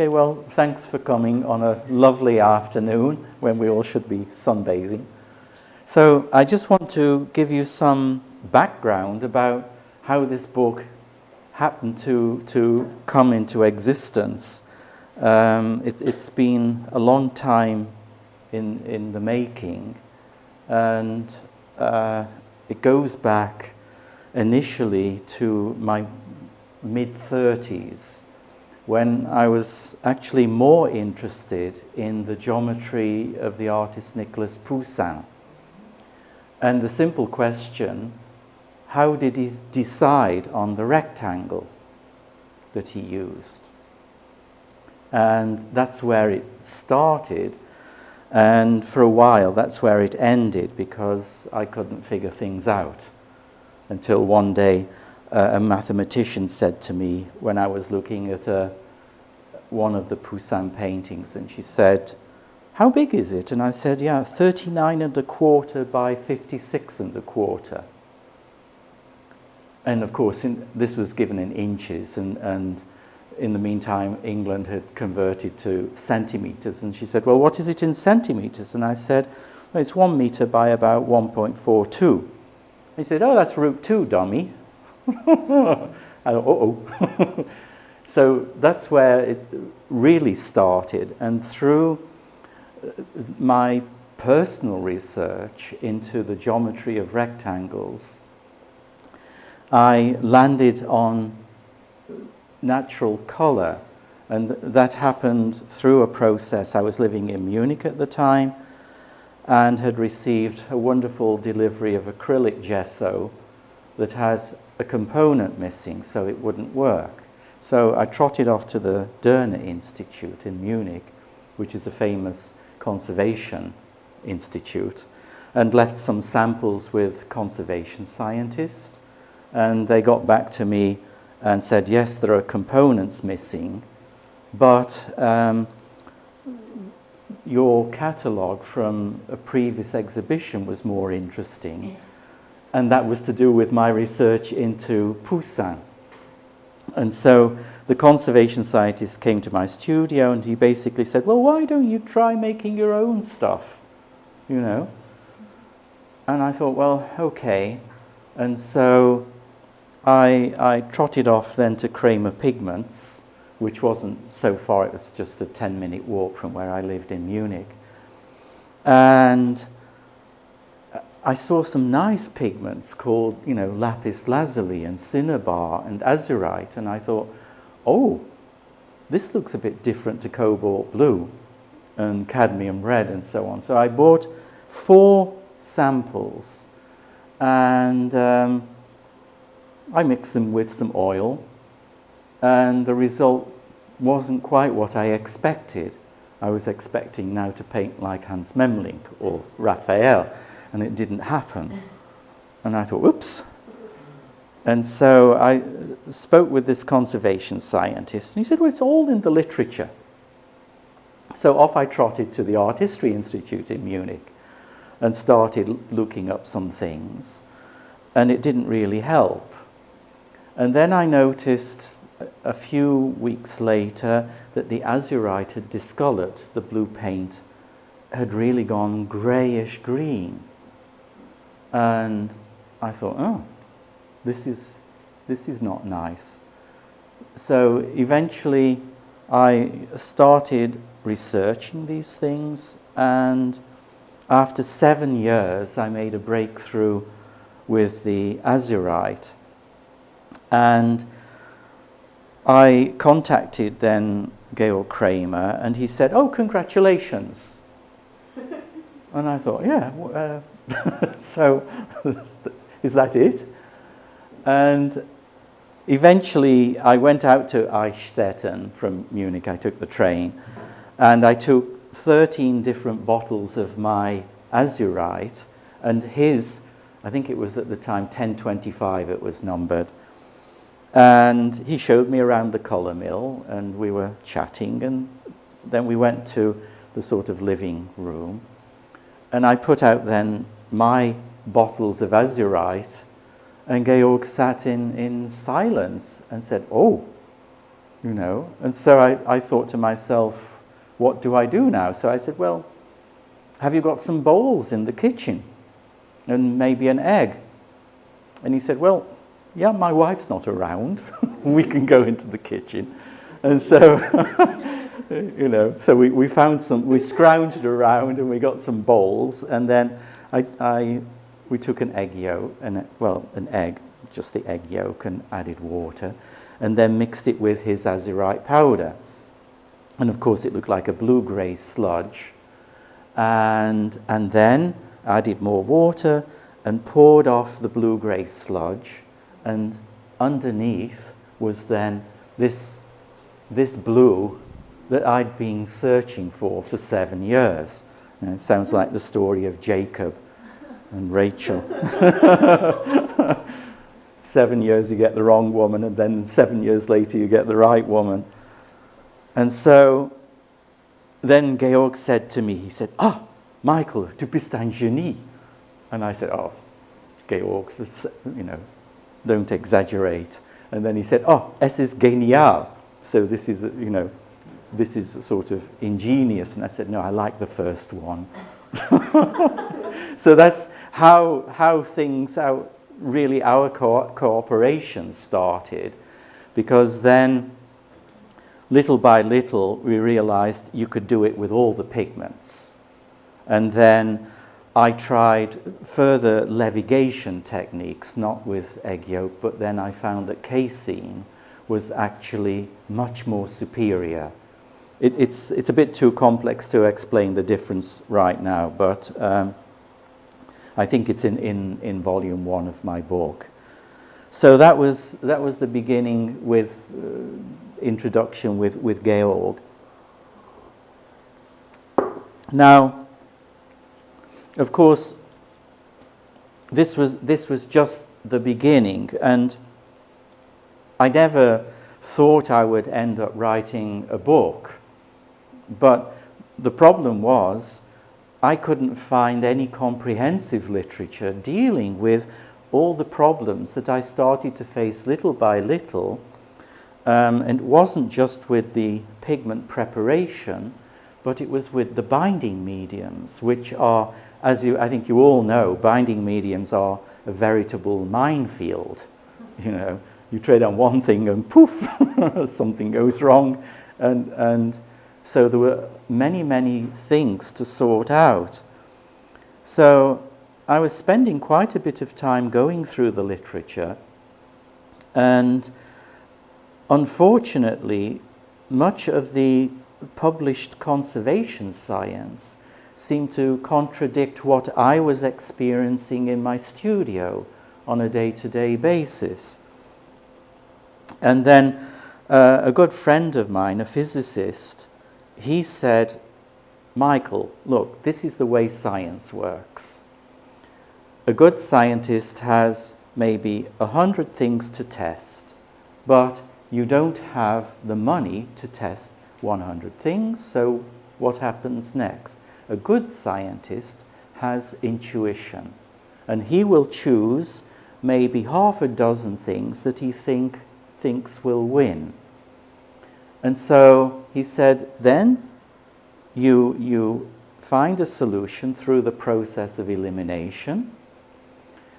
Okay, well, thanks for coming on a lovely afternoon when we all should be sunbathing. So I just want to give you some background about how this book happened to come into existence. It's been a long time in the making, and it goes back initially to my mid-30s, when I was actually more interested in the geometry of the artist Nicolas Poussin. And the simple question, how did he decide on the rectangle that he used? And that's where it started, and for a while that's where it ended, because I couldn't figure things out until one day a mathematician said to me, when I was looking at one of the Poussin paintings, and she said, "How big is it?" And I said, "Yeah, 39¼ by 56¼ And of course, this was given in inches, and in the meantime, England had converted to centimeters. And she said, "Well, what is it in centimeters?" And I said, "Well, it's 1 meter by about 1.42. He said, "Oh, that's √2, dummy." I thought, uh-oh. So that's where it really started. And through my personal research into the geometry of rectangles, I landed on natural color. And that happened through a process. I was living in Munich at the time and had received a wonderful delivery of acrylic gesso that had a component missing, so it wouldn't work. So I trotted off to the Derner Institute in Munich, which is a famous conservation institute, and left some samples with conservation scientists. And they got back to me and said, yes, there are components missing, but your catalogue from a previous exhibition was more interesting. And that was to do with my research into Poussin. And so the conservation scientist came to my studio, and he basically said, well, why don't you try making your own stuff, you know? And I thought, well, okay. And so I trotted off then to Kremer Pigments, which wasn't so far, it was just a 10-minute walk from where I lived in Munich. And I saw some nice pigments called, you know, lapis lazuli and cinnabar and azurite, and I thought, oh, this looks a bit different to cobalt blue and cadmium red and so on. So I bought 4 samples, and I mixed them with some oil, and the result wasn't quite what I expected. I was expecting now to paint like Hans Memling or Raphael, and it didn't happen. And I thought, oops. And so I spoke with this conservation scientist, and he said, well, it's all in the literature. So off I trotted to the Art History Institute in Munich and started looking up some things, and it didn't really help. And then I noticed a few weeks later that the azurite had discolored. The blue paint had really gone grayish green. And I thought, oh, this is not nice. So eventually I started researching these things, and after 7 years I made a breakthrough with the azurite. And I contacted then Georg Kremer, and he said, oh, congratulations. And I thought, yeah, so is that it? And eventually I went out to Eichstätten from Munich. I took the train, and I took 13 different bottles of my azurite, and his, I think it was at the time 1025 it was numbered. And he showed me around the colour mill, and we were chatting, and then we went to the sort of living room, and I put out then my bottles of azurite, and Georg sat in silence and said, oh, you know. And so I thought to myself, what do I do now? So I said, well, have you got some bowls in the kitchen? And maybe an egg? And he said, well, yeah, my wife's not around. We can go into the kitchen. And so, you know, so we found some, we scrounged around and we got some bowls, and then we took an egg yolk, an egg, just the egg yolk, and added water, and then mixed it with his azurite powder. And of course it looked like a blue-grey sludge. And then added more water and poured off the blue-grey sludge, and underneath was then this blue that I'd been searching for 7 years. You know, it sounds like the story of Jacob and Rachel. 7 years you get the wrong woman, and then 7 years later you get the right woman. And so then Georg said to me, he said, Michael, du bist ein Genie. And I said, oh, Georg, you know, don't exaggerate. And then he said, es ist genial. So this is, you know, this is sort of ingenious. And I said, no, I like the first one. So that's how things, really our cooperation started. Because then, little by little, we realized you could do it with all the pigments. And then I tried further levigation techniques, not with egg yolk, but then I found that casein was actually much more superior. It's a bit too complex to explain the difference right now, but I think it's in volume 1 of my book. So that was the beginning with introduction with Georg. Now, of course, this was just the beginning, and I never thought I would end up writing a book. But the problem was I couldn't find any comprehensive literature dealing with all the problems that I started to face little by little. And it wasn't just with the pigment preparation, but it was with the binding mediums, which are, as I think you all know, binding mediums are a veritable minefield. You know, you trade on one thing and poof, something goes wrong. And so there were many, many things to sort out. So I was spending quite a bit of time going through the literature, and unfortunately, much of the published conservation science seemed to contradict what I was experiencing in my studio on a day-to-day basis. And then a good friend of mine, a physicist, he said, Michael, look, this is the way science works. A good scientist has maybe 100 things to test, but you don't have the money to test 100 things, so what happens next? A good scientist has intuition, and he will choose maybe half a dozen things that he thinks will win. And so he said, then you find a solution through the process of elimination.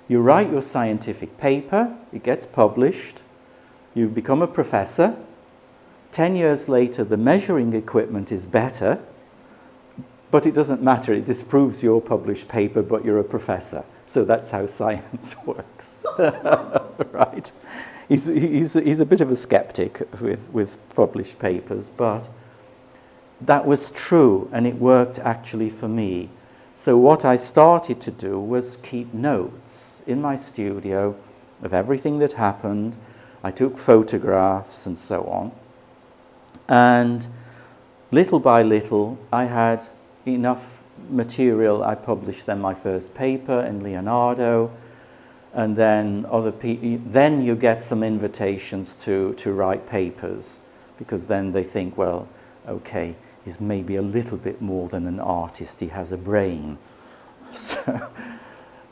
You write your scientific paper, it gets published, you become a professor. 10 years later, the measuring equipment is better, but it doesn't matter, it disproves your published paper, but you're a professor. So that's how science works, right? He's a bit of a skeptic with published papers, but that was true, and it worked actually for me. So what I started to do was keep notes in my studio of everything that happened. I took photographs and so on. And little by little, I had enough material. I published then my first paper in Leonardo, and then then you get some invitations to write papers, because then they think, well, okay, he's maybe a little bit more than an artist, he has a brain. So,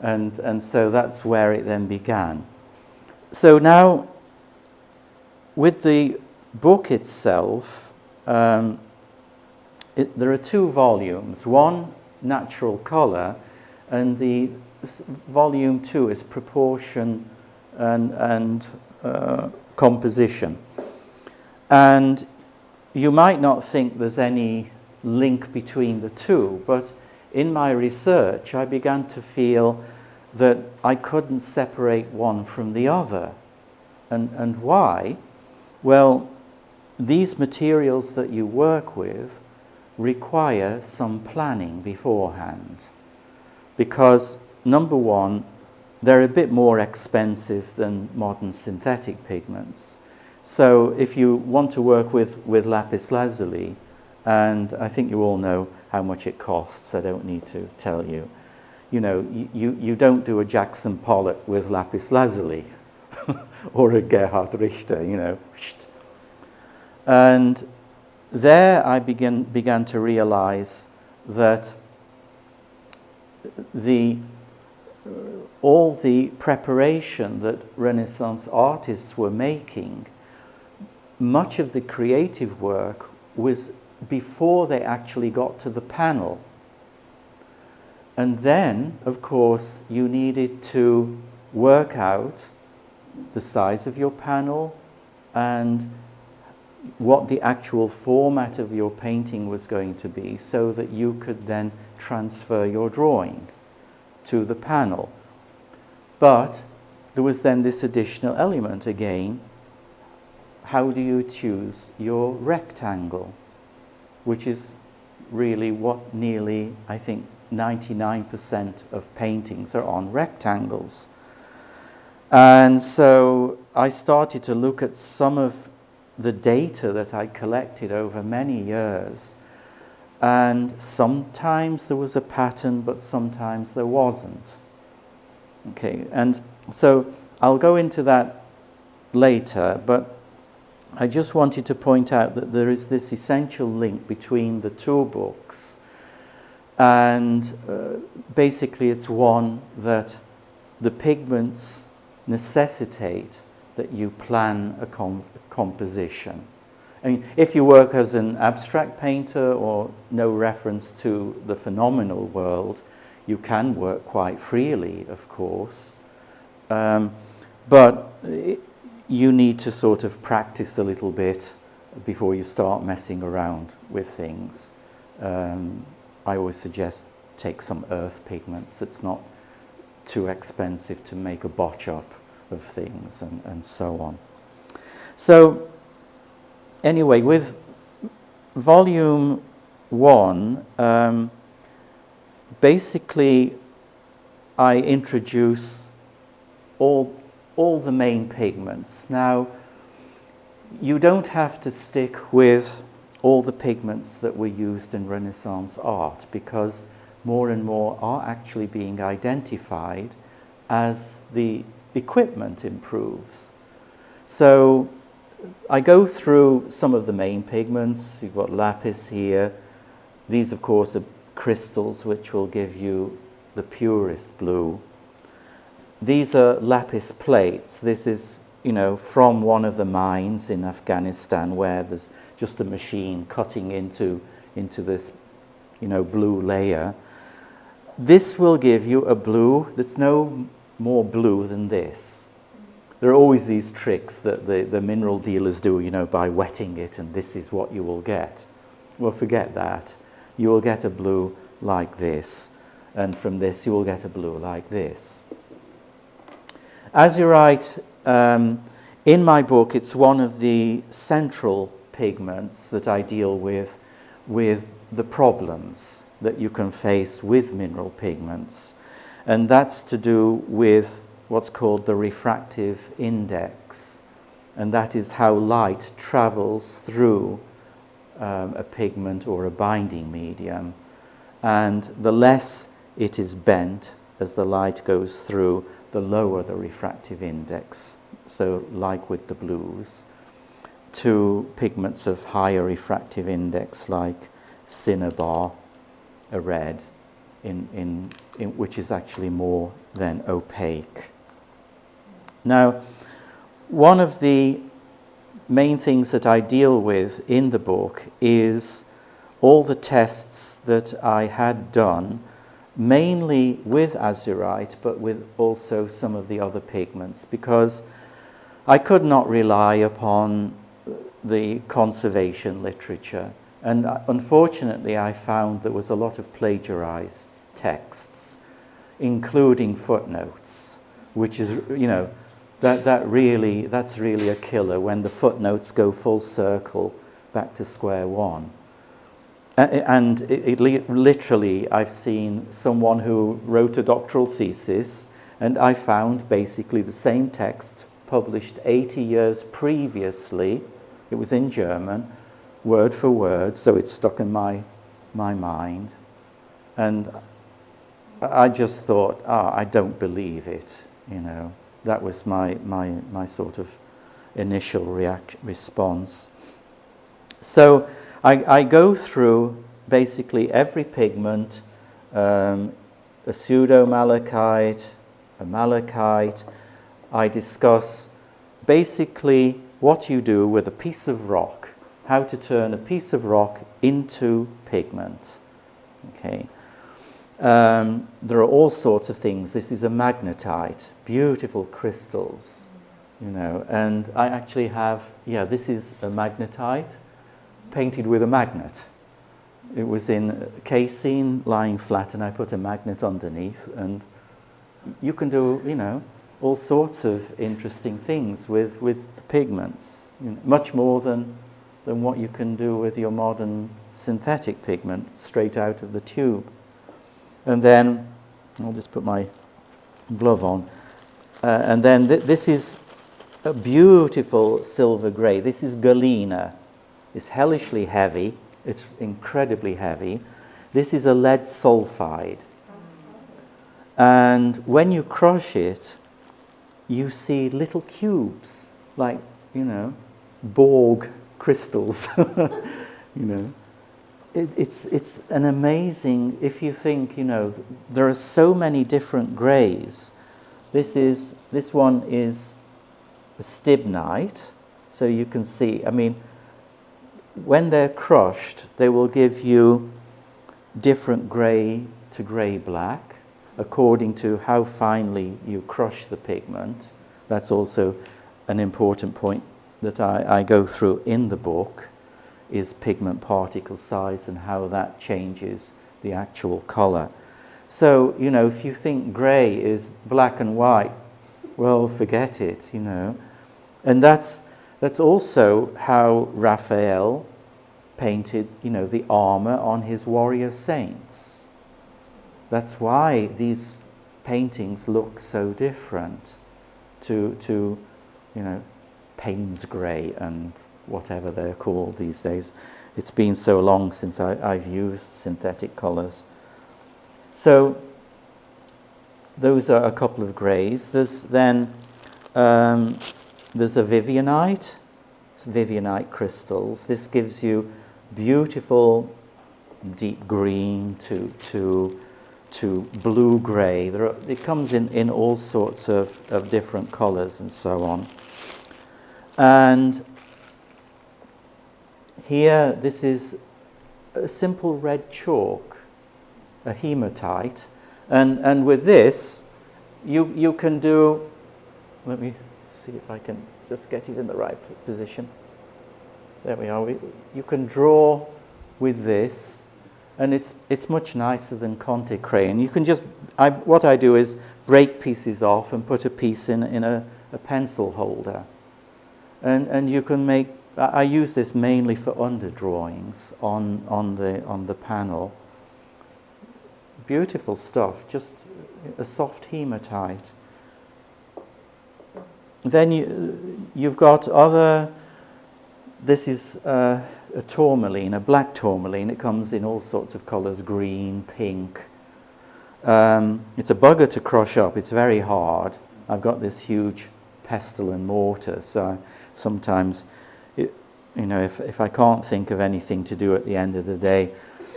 and so that's where it then began. So now, with the book itself, there are two volumes, one natural colour, and the volume 2 is proportion and composition. And you might not think there's any link between the two, but in my research I began to feel that I couldn't separate one from the other. And why? Well, these materials that you work with require some planning beforehand, because number one, they're a bit more expensive than modern synthetic pigments. So if you want to work with lapis lazuli, and I think you all know how much it costs, I don't need to tell you. You know, you don't do a Jackson Pollock with lapis lazuli or a Gerhard Richter, you know. And there I began to realize that all the preparation that Renaissance artists were making, much of the creative work was before they actually got to the panel. And then, of course, you needed to work out the size of your panel and what the actual format of your painting was going to be, so that you could then transfer your drawing to the panel. But there was then this additional element again. How do you choose your rectangle? Which is really what nearly, I think, 99% of paintings are on rectangles. And so I started to look at some of the data that I collected over many years, and sometimes there was a pattern, but sometimes there wasn't. Okay, and so I'll go into that later, but I just wanted to point out that there is this essential link between the two books, and basically it's one that the pigments necessitate that you plan a composition. I mean, if you work as an abstract painter or no reference to the phenomenal world, you can work quite freely, of course, but you need to sort of practice a little bit before you start messing around with things. I always suggest take some earth pigments. It's not too expensive to make a botch up of things and so on. So anyway, with volume 1, basically I introduce all the main pigments. Now, you don't have to stick with all the pigments that were used in Renaissance art, because more and more are actually being identified as the equipment improves. So I go through some of the main pigments. You've got lapis here. These, of course, are crystals which will give you the purest blue. These are lapis plates. This is, you know, from one of the mines in Afghanistan, where there's just a machine cutting into this, you know, blue layer. This will give you a blue that's no more blue than this. There are always these tricks that the mineral dealers do, you know, by wetting it, and this is what you will get. Well, forget that. You will get a blue like this, and from this you will get a blue like this. Azurite, in my book, it's one of the central pigments that I deal with the problems that you can face with mineral pigments. And that's to do with what's called the refractive index. And that is how light travels through a pigment or a binding medium. And the less it is bent as the light goes through, the lower the refractive index. So like with the blues, to pigments of higher refractive index like cinnabar, a red, in which is actually more than opaque. Now, one of the main things that I deal with in the book is all the tests that I had done, mainly with azurite, but with also some of the other pigments, because I could not rely upon the conservation literature. And unfortunately, I found there was a lot of plagiarized texts, including footnotes, which is, you know, that's really a killer when the footnotes go full circle back to square one. And literally, I've seen someone who wrote a doctoral thesis, and I found basically the same text published 80 years previously. It was in German, word for word, so it's stuck in my mind. And I just thought, I don't believe it, you know. That was my sort of initial response. So I go through basically every pigment, a pseudo-malachite, a malachite. I discuss basically what you do with a piece of rock, how to turn a piece of rock into pigment. Okay. There are all sorts of things. This is a magnetite, beautiful crystals, you know, and I actually have, this is a magnetite painted with a magnet. It was in casein lying flat, and I put a magnet underneath, and you can do, you know, all sorts of interesting things with the pigments, you know, much more than what you can do with your modern synthetic pigment straight out of the tube. And then, I'll just put my glove on, and then this is a beautiful silver grey. This is Galena. It's hellishly heavy. It's incredibly heavy. This is a lead sulfide. And when you crush it, you see little cubes, like, you know, Borg crystals, you know. It's an amazing, if you think, you know, there are so many different greys. This one is a stibnite, so you can see, I mean, when they're crushed, they will give you different grey to grey black according to how finely you crush the pigment. That's also an important point that I go through in the book, is pigment particle size and how that changes the actual colour. So, you know, if you think grey is black and white, well, forget it, you know. And that's also how Raphael painted, you know, the armour on his warrior saints. That's why these paintings look so different to you know, Payne's grey and whatever they're called these days. It's been so long since I've used synthetic colours. So those are a couple of greys. There's then there's a Vivianite crystals. This gives you beautiful deep green to blue grey. It comes in all sorts of different colours and so on. And here, this is a simple red chalk, a hematite, and with this, you can do. Let me see if I can just get it in the right position. There we are. You can draw with this, and it's much nicer than Conte crayon. You can just. What I do is break pieces off and put a piece in a pencil holder, and you can make. I use this mainly for underdrawings on the panel. Beautiful stuff, just a soft hematite. Then you've got other. This is a tourmaline, a black tourmaline. It comes in all sorts of colours: green, pink. It's a bugger to crush up. It's very hard. I've got this huge pestle and mortar, so sometimes. You know, if I can't think of anything to do at the end of the day,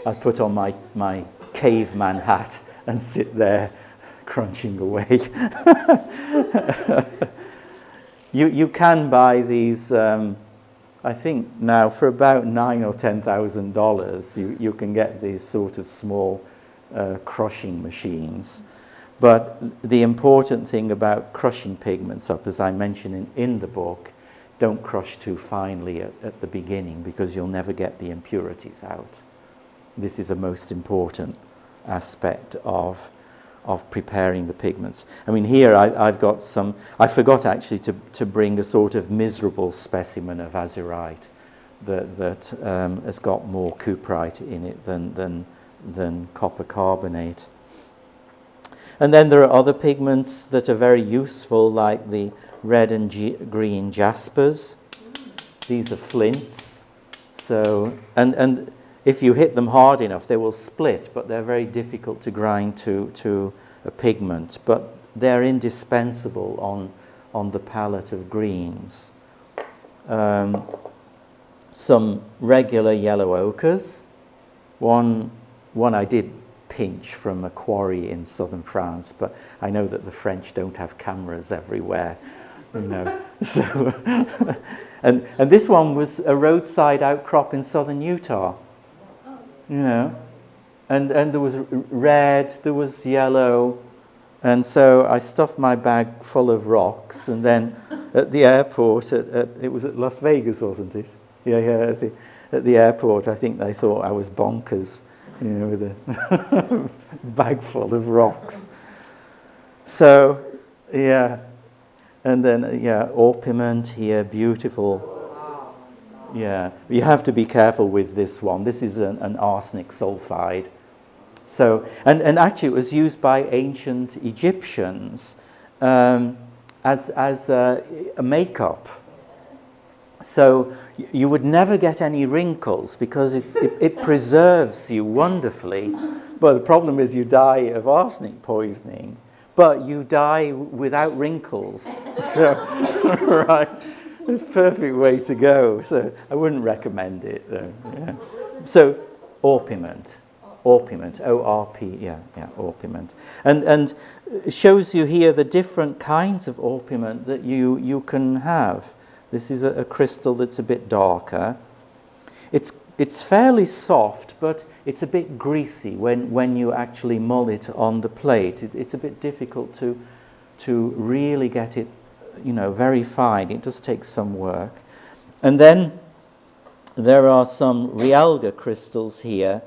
I put on my caveman hat and sit there crunching away. You can buy these I think now for about $9,000 or $10,000, you can get these sort of small crushing machines. But the important thing about crushing pigments up, as I mentioned in the book, don't crush too finely at the beginning, because you'll never get the impurities out. This is a most important aspect of preparing the pigments. I mean, here I've got some, I forgot actually to bring a sort of miserable specimen of azurite that has got more cuprite in it than copper carbonate. And then there are other pigments that are very useful, like the red and green jaspers. These are flints. So, and if you hit them hard enough, they will split, but they're very difficult to grind to a pigment. But they're indispensable on the palette of greens. Some regular yellow ochres. One I did pinch from a quarry in southern France, but I know that the French don't have cameras everywhere, you know. So, and this one was a roadside outcrop in southern Utah, you know, and there was red, there was yellow, and so I stuffed my bag full of rocks, and then at the airport, it was at Las Vegas, wasn't it? Yeah, at the airport, I think they thought I was bonkers, you know, with a bag full of rocks. So, yeah, and then, yeah, orpiment here, beautiful. Yeah, you have to be careful with this one. This is an arsenic sulfide. So, and actually it was used by ancient Egyptians as a makeup. So you would never get any wrinkles because it preserves you wonderfully. But the problem is you die of arsenic poisoning, but you die without wrinkles. So, right, it's a perfect way to go. So I wouldn't recommend it though. Yeah. So orpiment, O-R-P, yeah, orpiment. And it shows you here the different kinds of orpiment that you can have. This is a crystal that's a bit darker. It's fairly soft, but it's a bit greasy when you actually mull it on the plate. It's a bit difficult to really get it, you know, very fine. It does take some work. And then there are some realgar crystals here.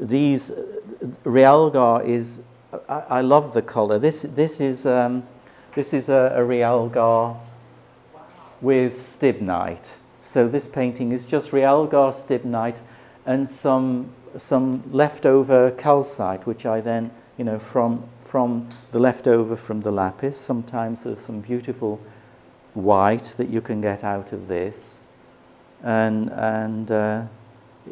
These realgar is, I love the color. This is a realgar with stibnite. So this painting is just realgar, stibnite, and some leftover calcite, which I then, you know, from the leftover from the lapis. Sometimes there's some beautiful white that you can get out of this, and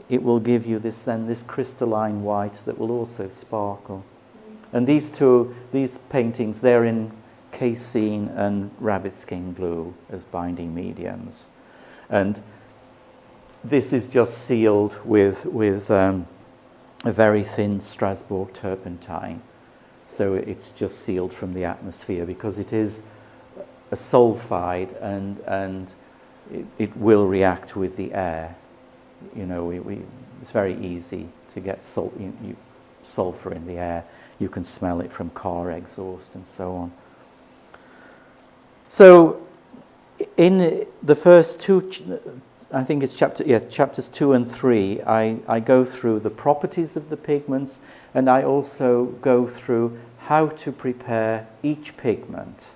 it will give you this crystalline white that will also sparkle. And these paintings, they're in casein and rabbit skin glue as binding mediums, and this is just sealed with a very thin Strasburg turpentine, so it's just sealed from the atmosphere because it is a sulfide and it will react with the air. You know, it's very easy to get sulfur in the air. You can smell it from car exhaust and so on. So, in the first two, I think it's chapters 2 and 3, I go through the properties of the pigments, and I also go through how to prepare each pigment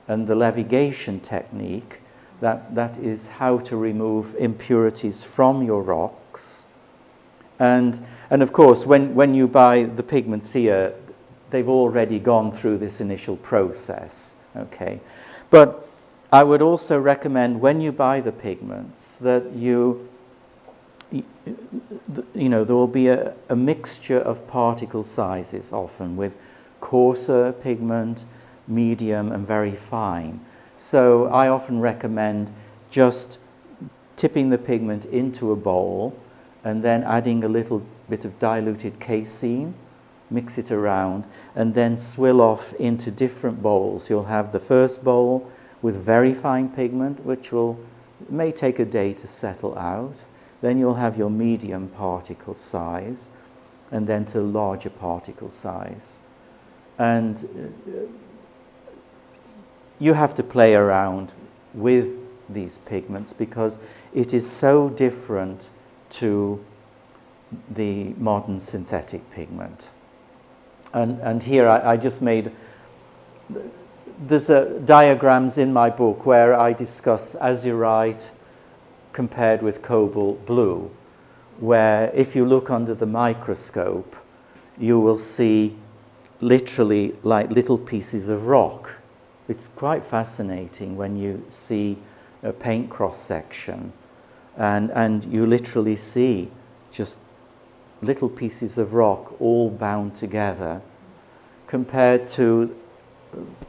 and the levigation technique, that is how to remove impurities from your rocks. And of course, when you buy the pigments here, they've already gone through this initial process, okay? But I would also recommend when you buy the pigments that you know, there will be a mixture of particle sizes often, with coarser pigment, medium, and very fine. So I often recommend just tipping the pigment into a bowl and then adding a little bit of diluted casein, mix it around, and then swill off into different bowls. You'll have the first bowl with very fine pigment, which will, It may take a day to settle out. Then you'll have your medium particle size, and then to larger particle size. And you have to play around with these pigments because it is so different to the modern synthetic pigment. And here I just made, there's diagrams in my book where I discuss azurite compared with cobalt blue, where if you look under the microscope, you will see literally like little pieces of rock. It's quite fascinating when you see a paint cross-section and you literally see just little pieces of rock all bound together, compared to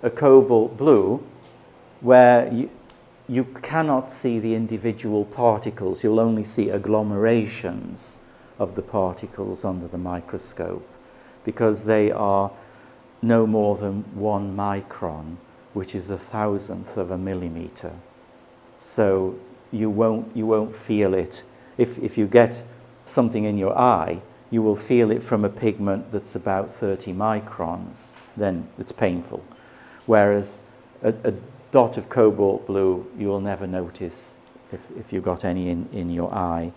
a cobalt blue where you cannot see the individual particles. You'll only see agglomerations of the particles under the microscope because they are no more than 1 micron, which is 1,000th of a millimeter. So you won't feel it. If you get something in your eye, you will feel it from a pigment that's about 30 microns, then it's painful. Whereas a dot of cobalt blue, you will never notice if you've got any in your eye.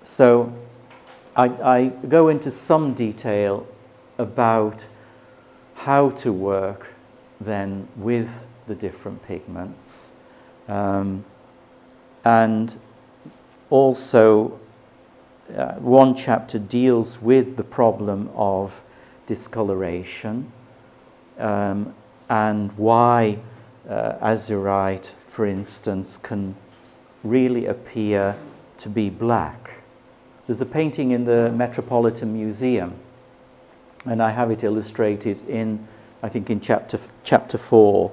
So I go into some detail about how to work then with the different pigments. And also one chapter deals with the problem of discoloration and why azurite, for instance, can really appear to be black. There's a painting in the Metropolitan Museum, and I have it illustrated in, I think, in chapter 4,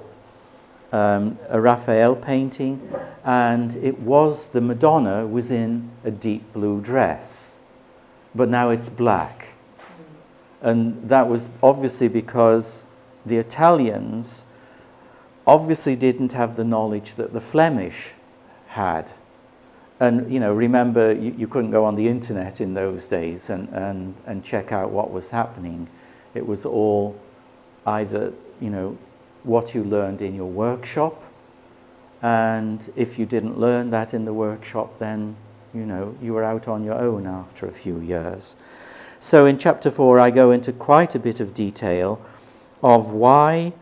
a Raphael painting, and it was, the Madonna was in a deep blue dress, but now it's black. And that was obviously because the Italians obviously didn't have the knowledge that the Flemish had. And, you know, remember, you couldn't go on the internet in those days and check out what was happening. It was all either, you know, what you learned in your workshop, and if you didn't learn that in the workshop, then, you know, you were out on your own after a few years. So in chapter 4, I go into quite a bit of detail of why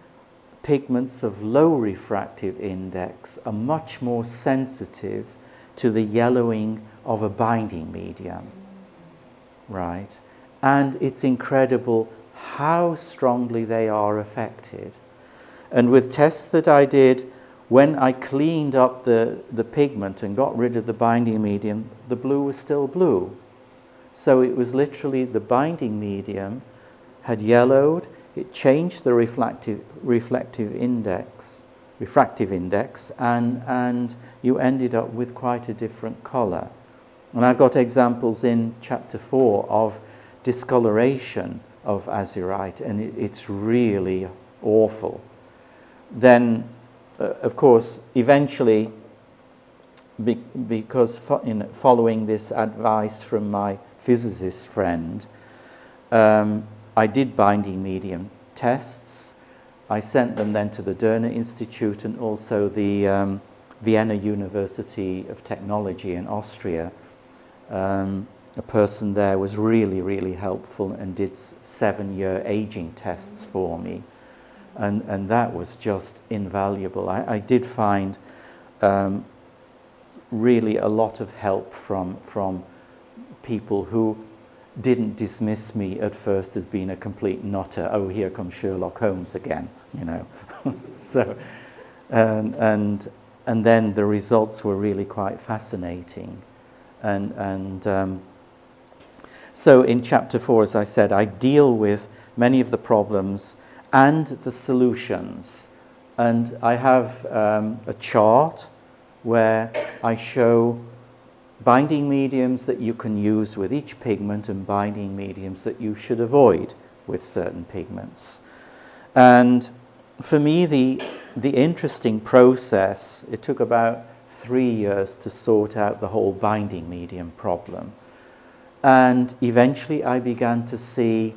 pigments of low refractive index are much more sensitive to the yellowing of a binding medium, right? And it's incredible how strongly they are affected. And with tests that I did, when I cleaned up the pigment and got rid of the binding medium, the blue was still blue. So it was literally the binding medium had yellowed, it changed the refractive index, and you ended up with quite a different color. And I've got examples in chapter 4 of discoloration of azurite, and it's really awful. Then, of course, eventually, because following this advice from my physicist friend, I did binding medium tests. I sent them then to the Derner Institute and also the Vienna University of Technology in Austria. A person there was really, really helpful and did 7-year aging tests for me. And that was just invaluable. I did find really a lot of help from people who didn't dismiss me at first as being a complete nutter. Oh, here comes Sherlock Holmes again, you know. So, and then the results were really quite fascinating. So in chapter 4, as I said, I deal with many of the problems and the solutions. And I have a chart where I show binding mediums that you can use with each pigment and binding mediums that you should avoid with certain pigments. And for me, the interesting process, it took about 3 years to sort out the whole binding medium problem. And eventually I began to see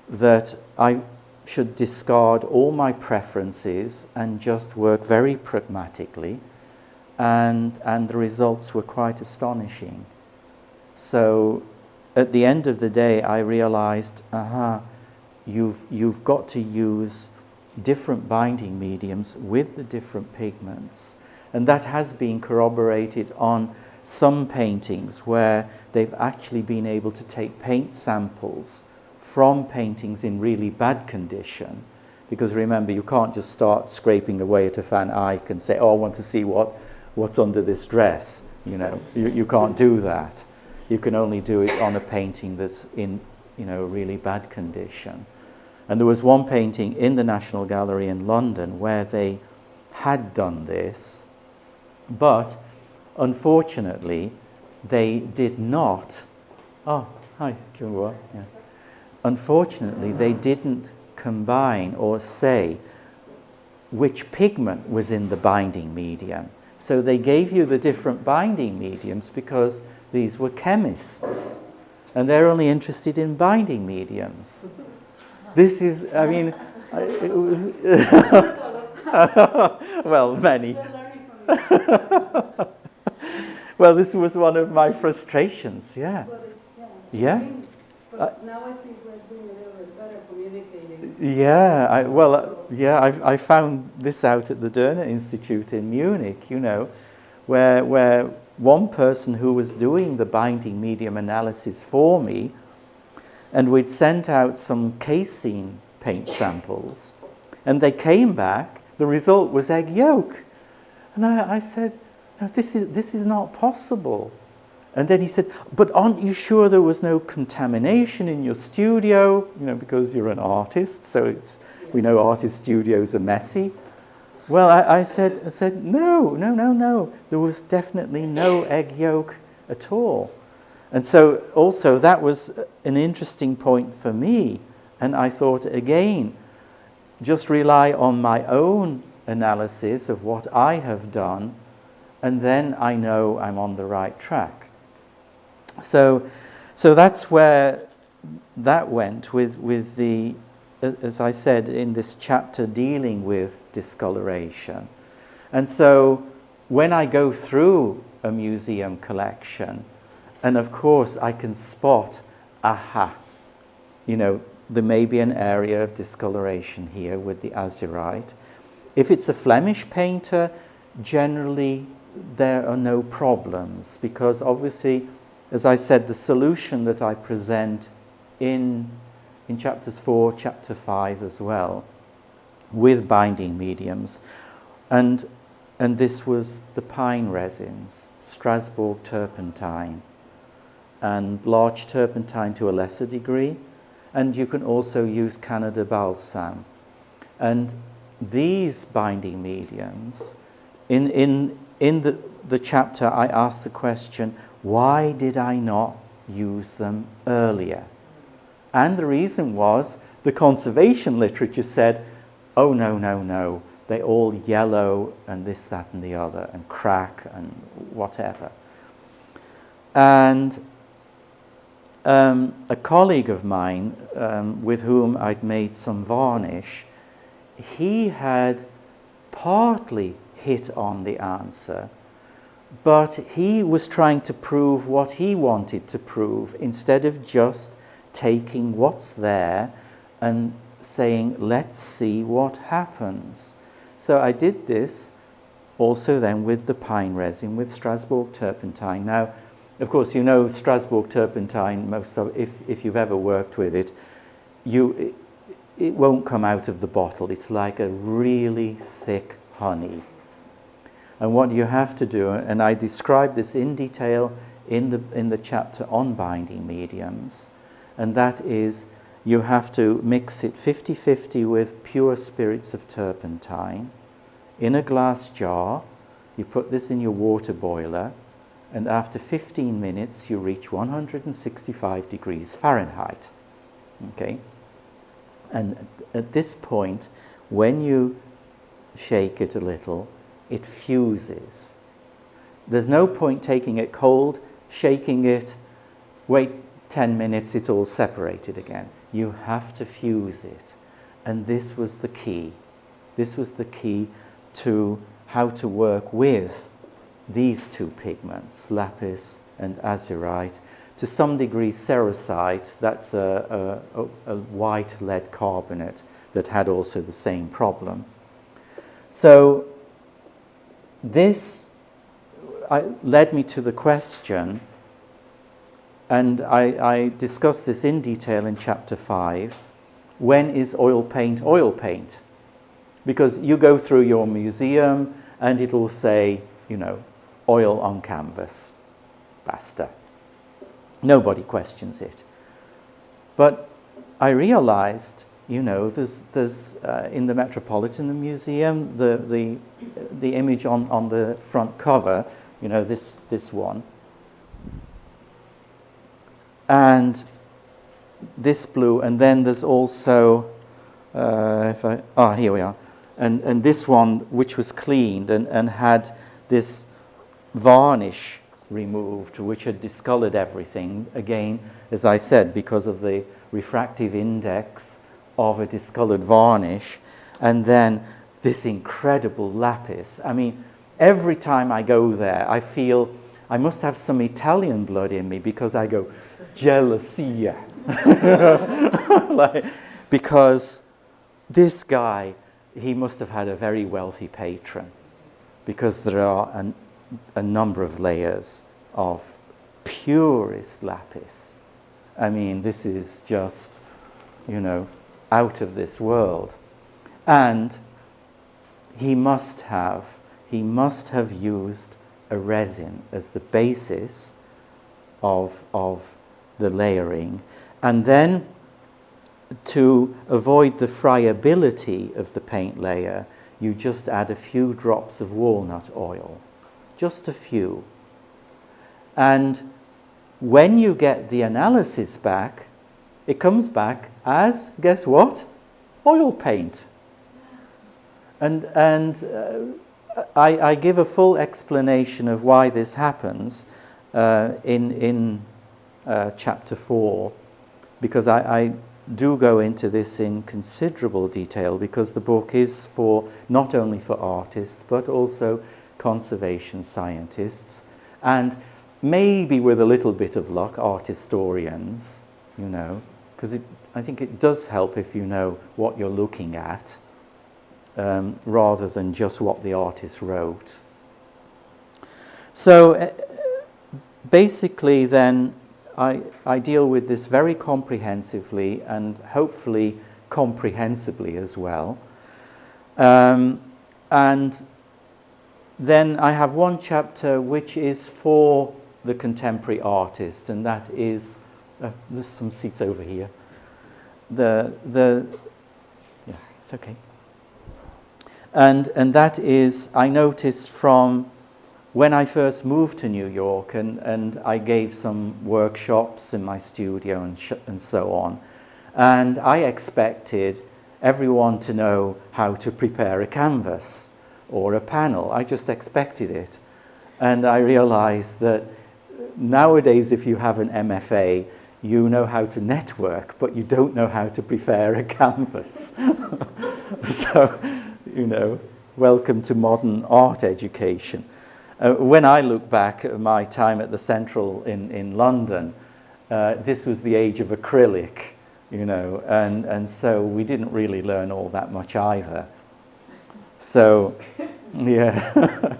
that I should discard all my preferences and just work very pragmatically, and the results were quite astonishing. So at the end of the day I realized, you've got to use different binding mediums with the different pigments, and that has been corroborated on some paintings where they've actually been able to take paint samples from paintings in really bad condition, because remember, you can't just start scraping away at a Van Eyck and say, oh, I want to see what's under this dress. You can't do that. You can only do it on a painting that's in really bad condition. And there was one painting in the National Gallery in London where they had done this, but unfortunately they did not. Oh, hi, Kyungwa. Yeah. Unfortunately, they didn't combine or say which pigment was in the binding medium. So they gave you the different binding mediums because these were chemists, and they're only interested in binding mediums. This is, I mean, it was well, many. Well, this was one of my frustrations, yeah. Yeah. But now I think we're doing a little bit better communicating. Yeah, I found this out at the Derner Institute in Munich, where one person who was doing the binding medium analysis for me, and we'd sent out some casein paint samples, and they came back, the result was egg yolk. And I said, no, this is not possible. And then he said, but aren't you sure there was no contamination in your studio? Because you're an artist, so we know artist studios are messy. Well, I said, no. There was definitely no egg yolk at all. And so also that was an interesting point for me. And I thought, again, just rely on my own analysis of what I have done, and then I know I'm on the right track. So that's where that went with the, as I said, in this chapter dealing with discoloration. And so when I go through a museum collection, and of course I can spot, there may be an area of discoloration here with the azurite. If it's a Flemish painter, generally there are no problems, because obviously, as I said, the solution that I present in chapters 4, chapter 5 as well, with binding mediums, and this was the pine resins, Strasburg Turpentine, and large turpentine to a lesser degree, and you can also use Canada balsam. And these binding mediums, in the chapter I asked the question, why did I not use them earlier? And the reason was the conservation literature said, oh, no, they all yellow and this, that, and the other, and crack and whatever. And a colleague of mine with whom I'd made some varnish, he had partly hit on the answer, but he was trying to prove what he wanted to prove instead of just taking what's there and saying, let's see what happens. So I did this also then with the pine resin, with Strasburg Turpentine. Now, of course, Strasburg Turpentine, if you've ever worked with it, it won't come out of the bottle. It's like a really thick honey. And what you have to do, and I describe this in detail in the chapter on binding mediums, and that is you have to mix it 50-50 with pure spirits of turpentine in a glass jar. You put this in your water boiler, and after 15 minutes you reach 165 degrees Fahrenheit. Okay? And at this point, when you shake it a little, it fuses. There's no point taking it cold, shaking it, wait 10 minutes, it's all separated again. You have to fuse it. And this was the key. This was the key to how to work with these two pigments, lapis and azurite. To some degree, cerussite, that's a white lead carbonate that had also the same problem. So this led me to the question, and I discussed this in detail in chapter 5, when is oil paint oil paint? Because you go through your museum and it will say, you know, oil on canvas, basta. Nobody questions it. But I realized, you know, there's in the Metropolitan Museum, the image on the front cover, you know, this one, and this blue, and then there's also, here we are, and this one which was cleaned and had this varnish removed, which had discolored everything, again, as I said, because of the refractive index of a discolored varnish. And then this incredible lapis. I mean, every time I go there, I feel I must have some Italian blood in me, because I go, jealousy. Because this guy, he must have had a very wealthy patron, because there are a number of layers of purest lapis. I mean, this is just, you know, out of this world. And he must have used a resin as the basis of the layering. And then, to avoid the friability of the paint layer, you just add a few drops of walnut oil. Just a few. And when you get the analysis back, it comes back as, guess what? Oil paint. And I give a full explanation of why this happens in chapter 4, because I do go into this in considerable detail, because the book is not only for artists but also conservation scientists, and maybe with a little bit of luck, art historians, you know, because I think it does help if you know what you're looking at, rather than just what the artist wrote. So basically then I deal with this very comprehensively and hopefully comprehensibly as well. And then I have one chapter which is for the contemporary artist, and that is, there's some seats over here. Yeah, it's okay. And that is, I noticed from when I first moved to New York, and I gave some workshops in my studio and so on, and I expected everyone to know how to prepare a canvas or a panel. I just expected it. And I realized that nowadays, if you have an MFA, you know how to network, but you don't know how to prepare a canvas. So, you know, welcome to modern art education. When I look back at my time at the Central in London, this was the age of acrylic, you know, and so we didn't really learn all that much either. So, yeah,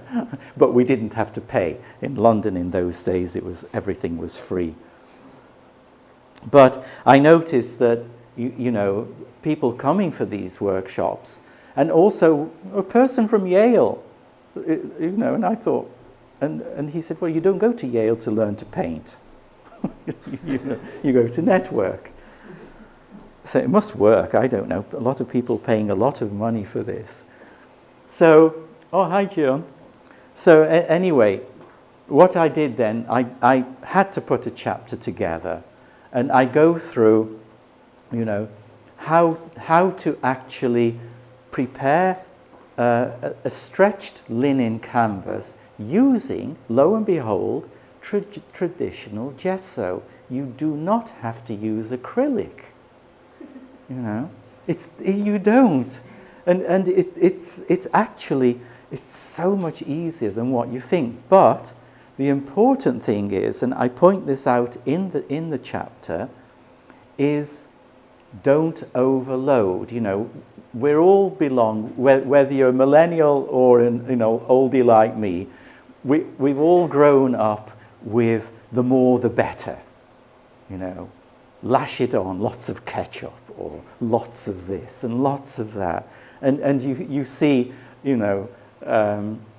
but we didn't have to pay. In London in those days, everything was free. But I noticed that, you know, people coming for these workshops, and also a person from Yale, you know, and I thought, and he said, well, you don't go to Yale to learn to paint. You go to network. So it must work, I don't know. A lot of people paying a lot of money for this. So, oh, hi, John. So anyway, what I did then, I had to put a chapter together, and I go through, you know, how to actually prepare a stretched linen canvas using, lo and behold, traditional gesso. You do not have to use acrylic. You know, you don't, and it's actually so much easier than what you think. But the important thing is, and I point this out in the chapter, is don't overload. You know, we all belong, whether you're a millennial or oldie like me. We've all grown up with the more the better. You know, lash it on, lots of ketchup, or lots of this and lots of that. And you see,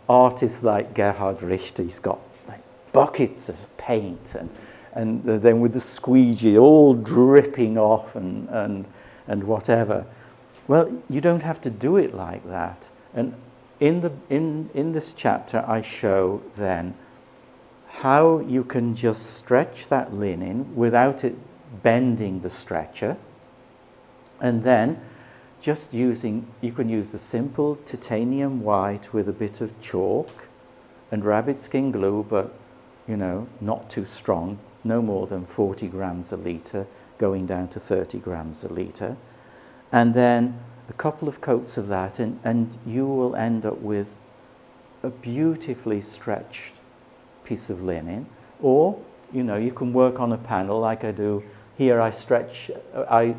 artists like Gerhard Richter, he's got like buckets of paint and then with the squeegee all dripping off and whatever. Well, you don't have to do it like that. And in this chapter I show then how you can just stretch that linen without it bending the stretcher, and then just you can use a simple titanium white with a bit of chalk and rabbit skin glue, but not too strong, no more than 40 grams a litre, going down to 30 grams a litre, and then a couple of coats of that, and you will end up with a beautifully stretched piece of linen. Or you can work on a panel like I do here. I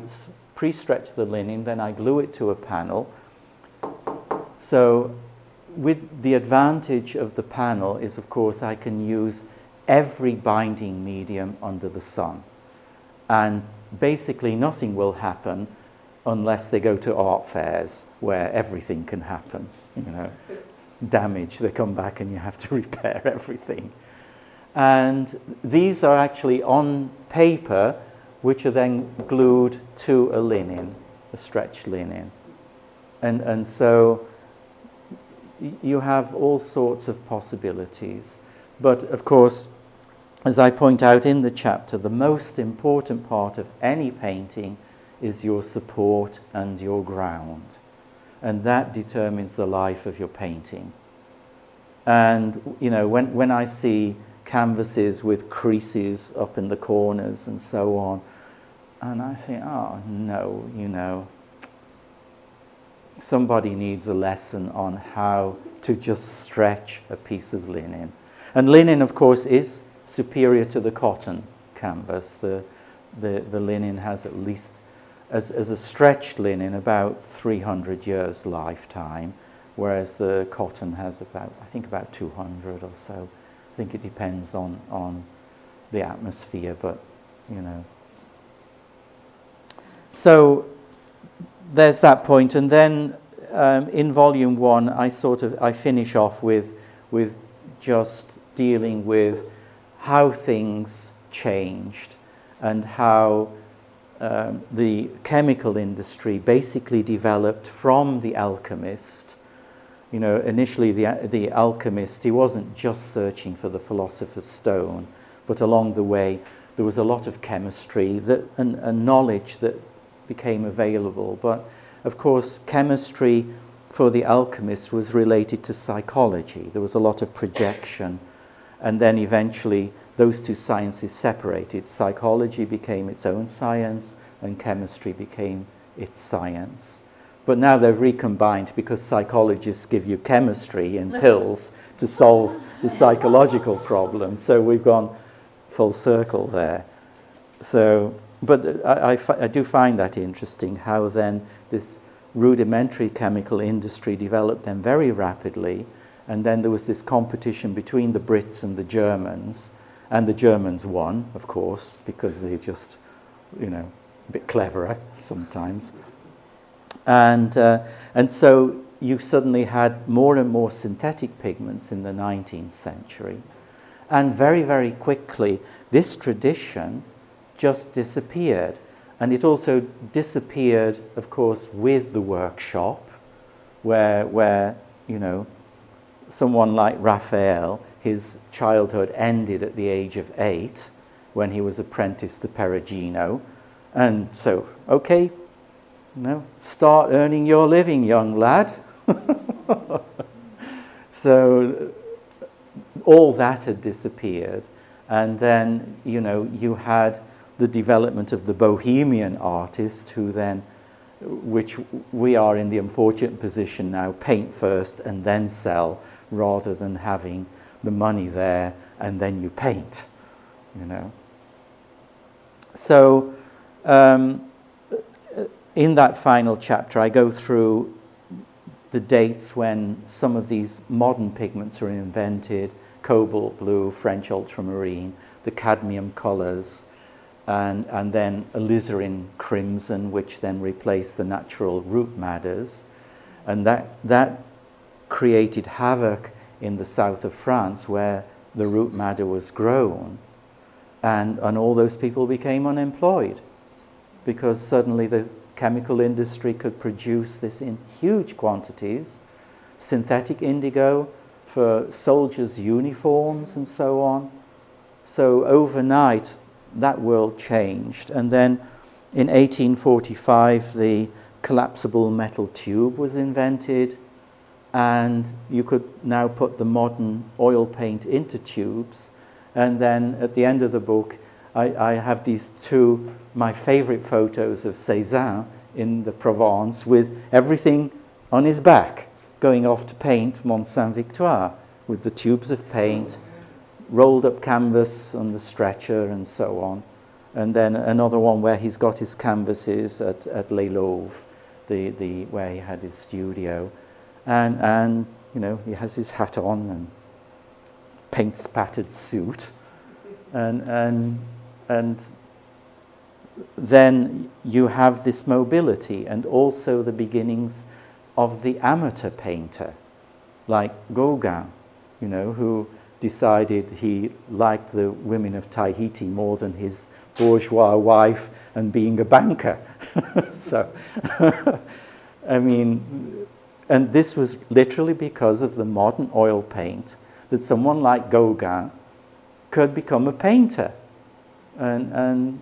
pre-stretch the linen, then I glue it to a panel. So with the advantage of the panel is, of course, I can use every binding medium under the sun, and basically nothing will happen unless they go to art fairs where everything can happen. Damage, they come back and you have to repair everything. And these are actually on paper, which are then glued to a linen, a stretched linen. And so you have all sorts of possibilities. But of course, as I point out in the chapter, the most important part of any painting is your support and your ground. And that determines the life of your painting. And when I see canvases with creases up in the corners and so on, and I think, oh no, somebody needs a lesson on how to just stretch a piece of linen. And linen, of course, is superior to the cotton canvas. The linen has at least, as a stretched linen, about 300 years lifetime, whereas the cotton has about 200 or so. I think it depends on the atmosphere, but So there's that point, and then in volume 1, I finish off with just dealing with how things changed and how the chemical industry basically developed from the alchemist. Initially the alchemist, he wasn't just searching for the philosopher's stone, but along the way there was a lot of chemistry and knowledge that became available. But of course, chemistry for the alchemist was related to psychology. There was a lot of projection, and then eventually those two sciences separated. Psychology became its own science, and chemistry became its science. But now they're recombined because psychologists give you chemistry in pills to solve the psychological problem. So we've gone full circle there. So, but I do find that interesting, how then this rudimentary chemical industry developed then very rapidly, and then there was this competition between the Brits and the Germans, and the Germans won, of course, because they're just, a bit cleverer sometimes. And so you suddenly had more and more synthetic pigments in the 19th century. And very, very quickly, this tradition just disappeared. And it also disappeared, of course, with the workshop, where someone like Raphael, his childhood ended at the age of 8 when he was apprenticed to Perugino. And so, okay, start earning your living, young lad. So all that had disappeared. And then, you had the development of the bohemian artist who then, which we are in the unfortunate position now, paint first and then sell, rather than having the money there and then you paint, So in that final chapter, I go through the dates when some of these modern pigments are invented: cobalt blue, French ultramarine, the cadmium colors, and then alizarin crimson, which then replaced the natural root madders. And that created havoc in the south of France, where the root madder was grown. And all those people became unemployed, because suddenly the chemical industry could produce this in huge quantities, synthetic indigo for soldiers' uniforms and so on. So overnight, that world changed. And then in 1845, the collapsible metal tube was invented, and you could now put the modern oil paint into tubes. And then at the end of the book, I have these two, my favorite photos of Cézanne in the Provence with everything on his back, going off to paint Mont Saint-Victoire with the tubes of paint, rolled up canvas on the stretcher and so on. And then another one where he's got his canvases at Les Louvres, where he had his studio. And he has his hat on and paint-spattered suit. And then you have this mobility, and also the beginnings of the amateur painter, like Gauguin, who decided he liked the women of Tahiti more than his bourgeois wife and being a banker. So, and this was literally because of the modern oil paint, that someone like Gauguin could become a painter and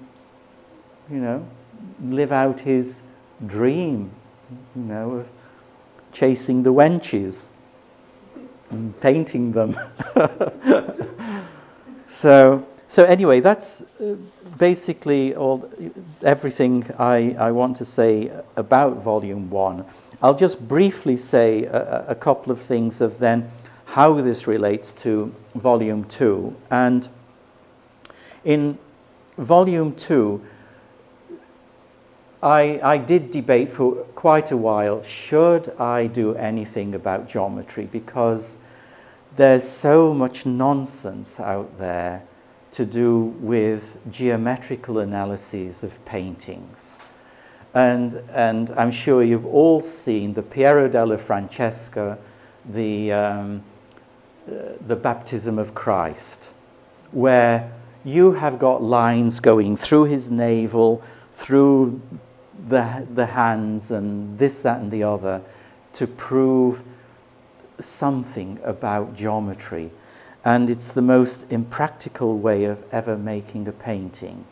live out his dream, of chasing the wenches and painting them. So anyway, that's basically everything I want to say about Volume 1. I'll just briefly say a couple of things of then how this relates to Volume 2. And in Volume 2, I did debate for quite a while, should I do anything about geometry? Because there's so much nonsense out there to do with geometrical analyses of paintings. And I'm sure you've all seen the Piero della Francesca, the Baptism of Christ, where you have got lines going through his navel, through the hands, and this, that, and the other, to prove something about geometry. And it's the most impractical way of ever making a painting.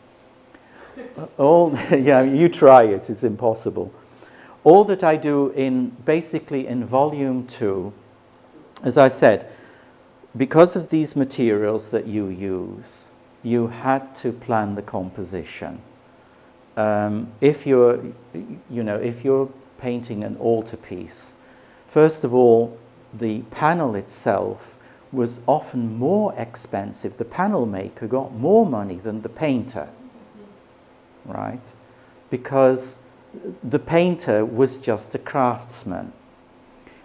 Yeah, you try it, it's impossible. All that I do basically in Volume 2, as I said, because of these materials that you use, you had to plan the composition. If you're painting an altarpiece, first of all, the panel itself was often more expensive. The panel maker got more money than the painter, right? Because the painter was just a craftsman.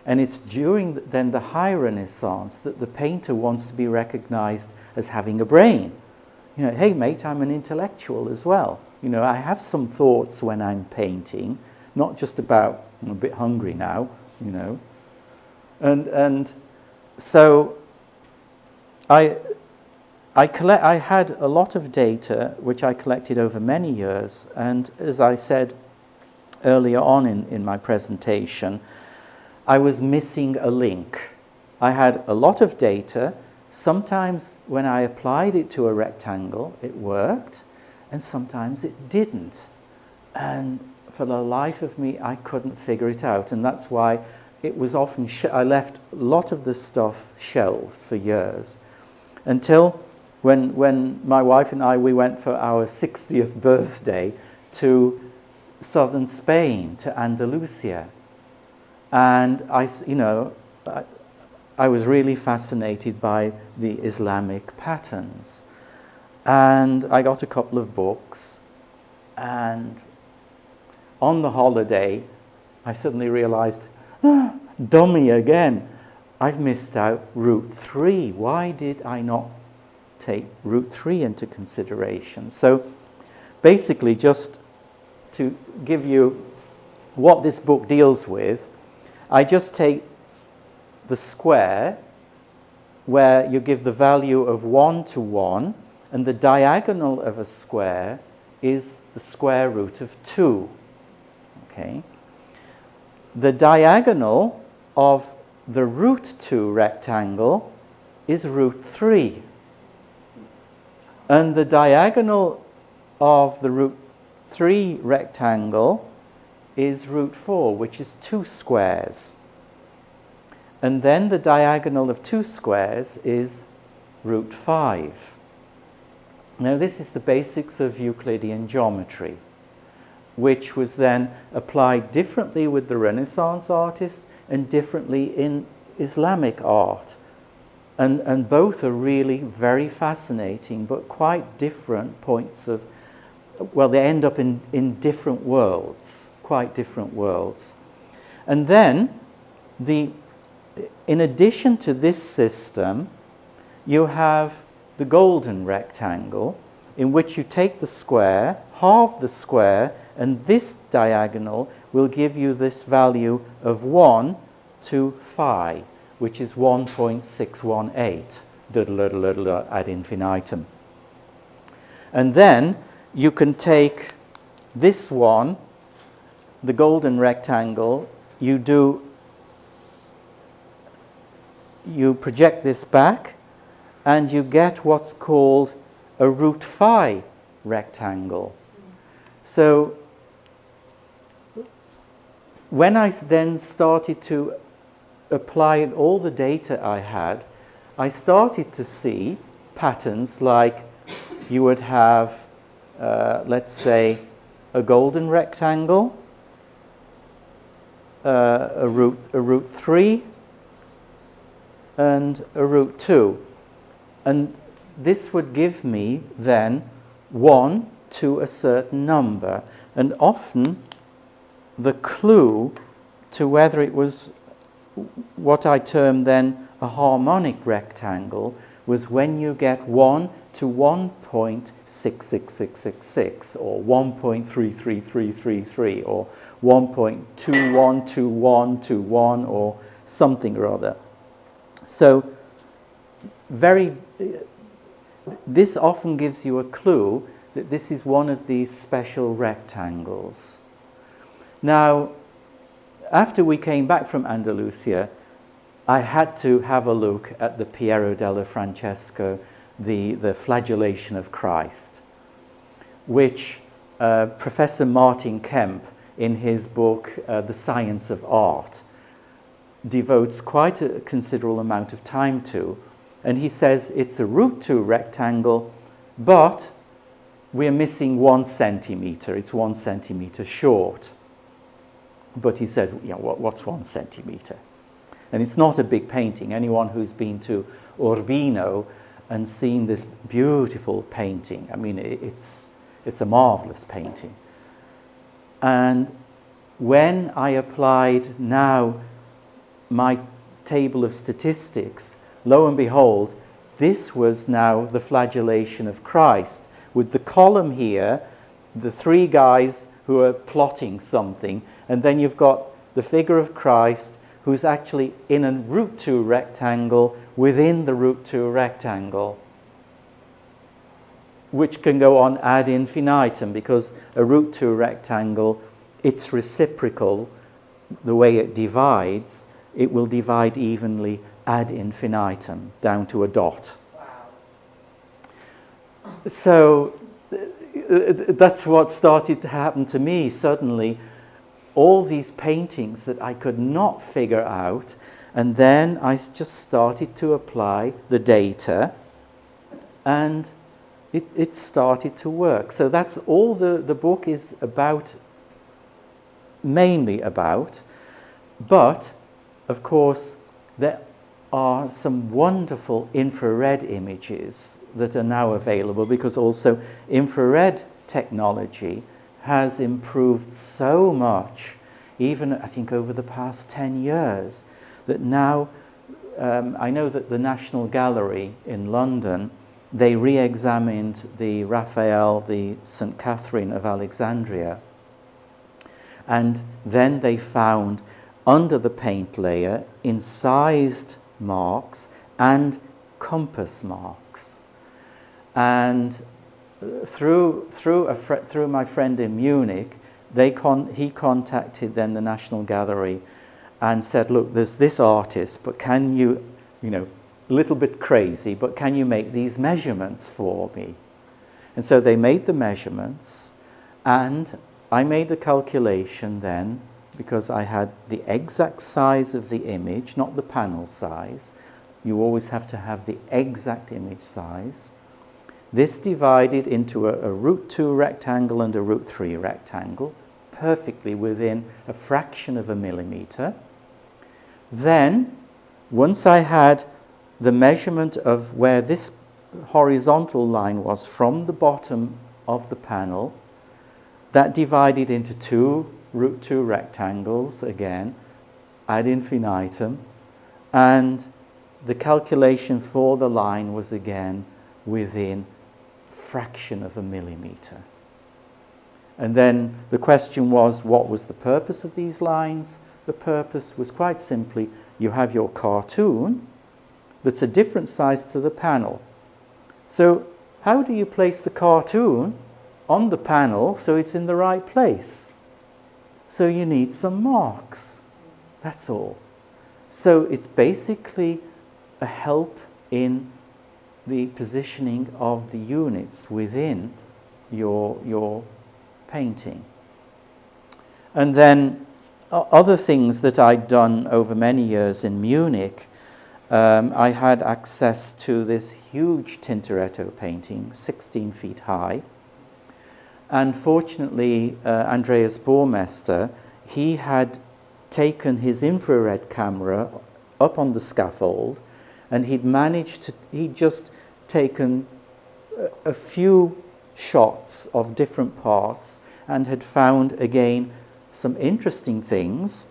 And it's during then the High Renaissance that the painter wants to be recognized as having a brain. Hey mate, I'm an intellectual as well. I have some thoughts when I'm painting, not just about, I'm a bit hungry now, And so I had a lot of data which I collected over many years, and as I said earlier on in my presentation, I was missing a link. I had a lot of data. Sometimes when I applied it to a rectangle, it worked, and sometimes it didn't. And for the life of me, I couldn't figure it out. And that's why it was often, I left a lot of the stuff shelved for years. until when my wife and I, we went for our 60th birthday to southern Spain, to Andalusia. And I was really fascinated by the Islamic patterns. And I got a couple of books, and on the holiday, I suddenly realized, dummy again, I've missed out root 3. Why did I not take root 3 into consideration? So basically, just to give you what this book deals with, I just take the square where you give the value of 1 to 1, and the diagonal of a square is the square root of 2. Okay? The diagonal of the root 2 rectangle is root 3. And the diagonal of the root 3 rectangle is root 4, which is 2 squares. And then the diagonal of 2 squares is root 5. Now this is the basics of Euclidean geometry, which was then applied differently with the Renaissance artists and differently in Islamic art. And both are really very fascinating, but quite different points of, well, they end up in different worlds, quite different worlds. And then, in addition to this system, you have the golden rectangle, in which you take the square, halve the square, and this diagonal will give you this value of 1 to phi, which is 1.618 ad infinitum. And then you can take this one, the golden rectangle, you project this back, and you get what's called a root phi rectangle. So when I then started to apply all the data I had, I started to see patterns like you would have, let's say, a golden rectangle, a root 3, and a root 2. And this would give me then 1 to a certain number. And often the clue to whether it was what I term then a harmonic rectangle was when you get 1 to 1.66666 or 1.33333 or 1.212121 or something or other. So this often gives you a clue that this is one of these special rectangles. Now, after we came back from Andalusia, I had to have a look at the Piero della Francesco, the flagellation of Christ, which Professor Martin Kemp, in his book The Science of Art, devotes quite a considerable amount of time to. And he says it's a root 2 rectangle, but we're missing 1 centimeter. It's 1 centimeter short. But he says, yeah, what's 1 centimeter? And it's not a big painting. Anyone who's been to Urbino and seen this beautiful painting, I mean, it's a marvelous painting. And when I applied now my table of statistics, lo and behold, this was now the flagellation of Christ, with the column here, the 3 guys who are plotting something, and then you've got the figure of Christ who's actually in a root 2 rectangle within the root 2 rectangle, which can go on ad infinitum, because a root 2 rectangle, it's reciprocal. The way it divides, it will divide evenly ad infinitum, down to a dot. Wow. So that's what started to happen to me. Suddenly, all these paintings that I could not figure out, and then I just started to apply the data, and it started to work. So that's all the book is about, mainly about. But, of course, there are some wonderful infrared images that are now available, because also infrared technology has improved so much, even I think over the past 10 years, that now I know that the National Gallery in London, they re-examined the Raphael, the St. Catherine of Alexandria, and then they found under the paint layer incised marks and compass marks. And through my friend in Munich, he contacted then the National Gallery and said, look, there's this artist, but can you, a little bit crazy, but can you make these measurements for me? And so they made the measurements, and I made the calculation then, because I had the exact size of the image, not the panel size. You always have to have the exact image size. This divided into a root 2 rectangle and a root 3 rectangle, perfectly within a fraction of a millimeter. Then, once I had the measurement of where this horizontal line was from the bottom of the panel, that divided into 2 root 2 rectangles again, ad infinitum, and the calculation for the line was again within fraction of a millimeter. And then the question was, what was the purpose of these lines? The purpose was quite simply, you have your cartoon that's a different size to the panel. So how do you place the cartoon on the panel so it's in the right place? So you need some marks. That's all. So it's basically a help in the positioning of the units within your painting. And then other things that I'd done over many years in Munich, I had access to this huge Tintoretto painting, 16 feet high. And fortunately, Andreas Baumeister, he had taken his infrared camera up on the scaffold, and he'd just taken a few shots of different parts and had found again some interesting things.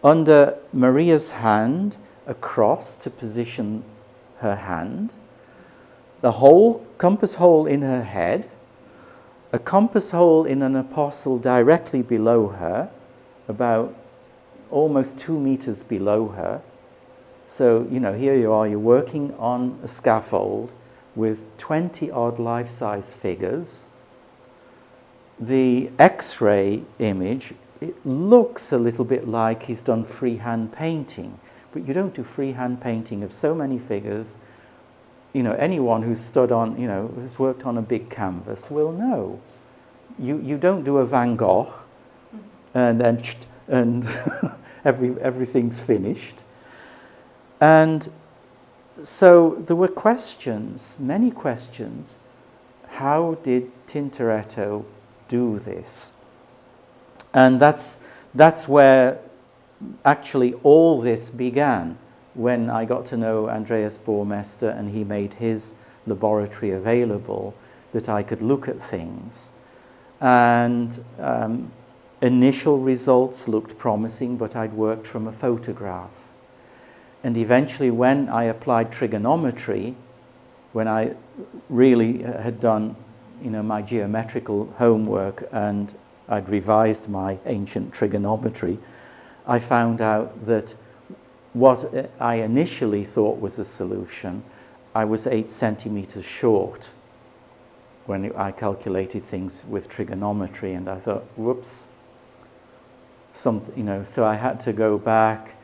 Under Maria's hand, a cross to position her hand, the whole compass hole in her head, a compass hole in an apostle directly below her, about almost 2 meters below her. So, here you are, you're working on a scaffold with 20-odd life-size figures. The X-ray image, it looks a little bit like he's done freehand painting, but you don't do freehand painting of so many figures. Anyone who's stood on, who's worked on a big canvas will know. You don't do a Van Gogh and then everything's finished. And so there were questions, many questions. How did Tintoretto do this? And that's where actually all this began, when I got to know Andreas Baumeister and he made his laboratory available, that I could look at things. And initial results looked promising, but I'd worked from a photograph. And eventually, when I applied trigonometry, when I really had done, my geometrical homework and I'd revised my ancient trigonometry, I found out that what I initially thought was a solution, I was 8 centimeters short when I calculated things with trigonometry, and I thought, whoops, so I had to go back.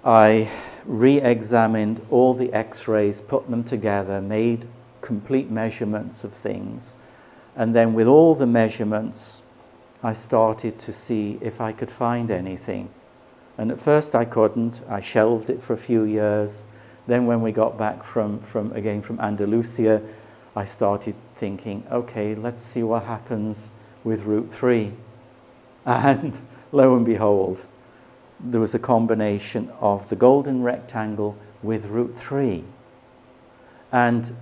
I re-examined all the X-rays, put them together, made complete measurements of things, and then with all the measurements, I started to see if I could find anything. And at first I couldn't. I shelved it for a few years. Then when we got back from Andalusia, I started thinking, okay, let's see what happens with root 3. And lo and behold, there was a combination of the golden rectangle with root 3. And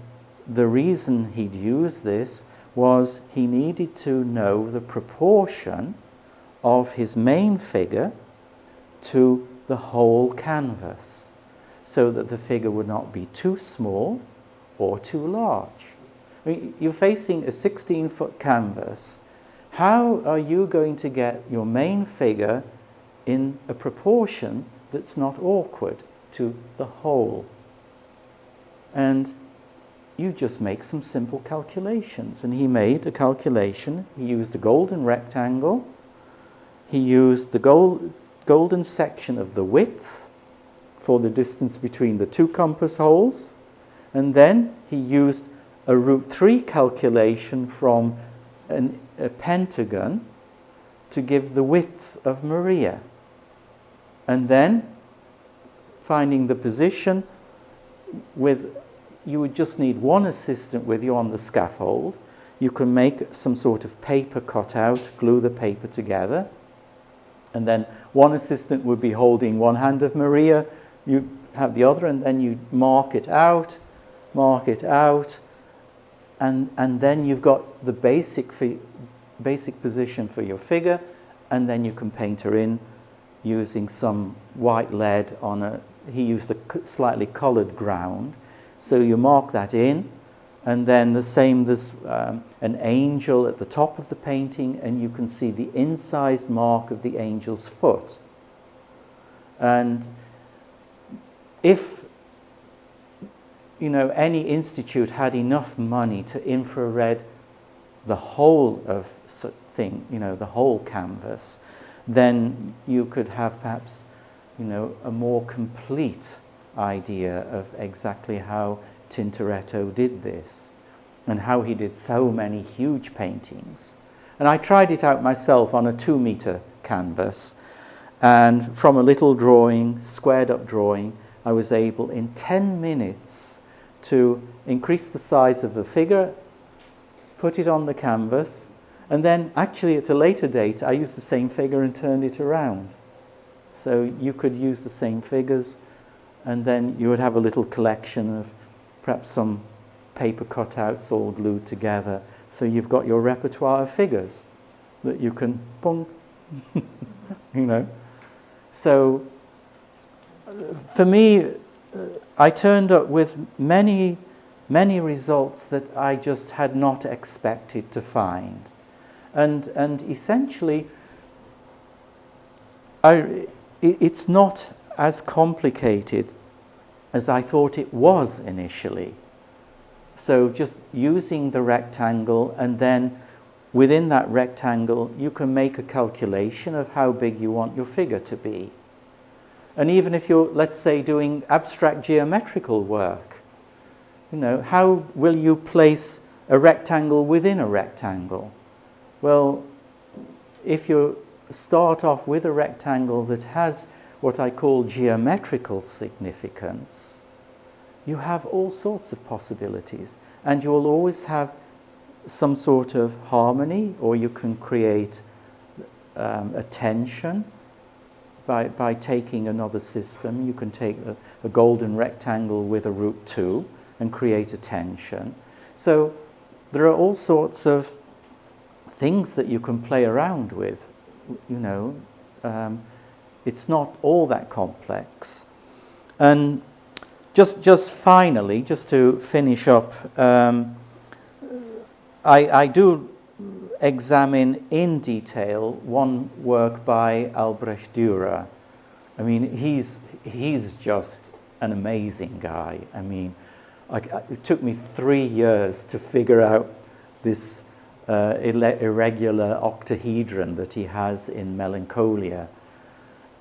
the reason he'd use this was he needed to know the proportion of his main figure to the whole canvas, so that the figure would not be too small or too large. I mean, you're facing a 16-foot canvas. How are you going to get your main figure in a proportion that's not awkward to the whole? And you just make some simple calculations. And he made a calculation. He used a golden rectangle. He used the golden section of the width for the distance between the two compass holes. And then he used a root 3 calculation from a pentagon to give the width of Maria. And then, finding the position, you would just need one assistant with you on the scaffold. You can make some sort of paper cutout, glue the paper together, and then one assistant would be holding one hand of Maria, you have the other, and then you mark it out, and then you've got the basic position for your figure, and then you can paint her in using some white lead on he used a slightly coloured ground. So you mark that in, and then the same, there's an angel at the top of the painting, and you can see the incised mark of the angel's foot. And if any institute had enough money to infrared the whole of the whole canvas, then you could have perhaps a more complete idea of exactly how Tintoretto did this and how he did so many huge paintings. And I tried it out myself on a 2-meter canvas, and from a little drawing, squared up drawing, I was able in 10 minutes to increase the size of the figure, put it on the canvas, and then actually at a later date I used the same figure and turned it around. So you could use the same figures, and then you would have a little collection of perhaps some paper cutouts all glued together. So you've got your repertoire of figures that you can, So for me, I turned up with many, many results that I just had not expected to find. And essentially, it's not as complicated as I thought it was initially. So just using the rectangle, and then within that rectangle you can make a calculation of how big you want your figure to be. And even if you're, let's say, doing abstract geometrical work, how will you place a rectangle within a rectangle? Well, if you start off with a rectangle that has what I call geometrical significance, you have all sorts of possibilities, and you will always have some sort of harmony, or you can create a tension by taking another system. You can take a golden rectangle with a root 2 and create a tension. So there are all sorts of things that you can play around with. It's not all that complex. And just finally, just to finish up, I do examine in detail one work by Albrecht Dürer. I mean, he's just an amazing guy. I mean, it took me 3 years to figure out this irregular octahedron that he has in Melancholia,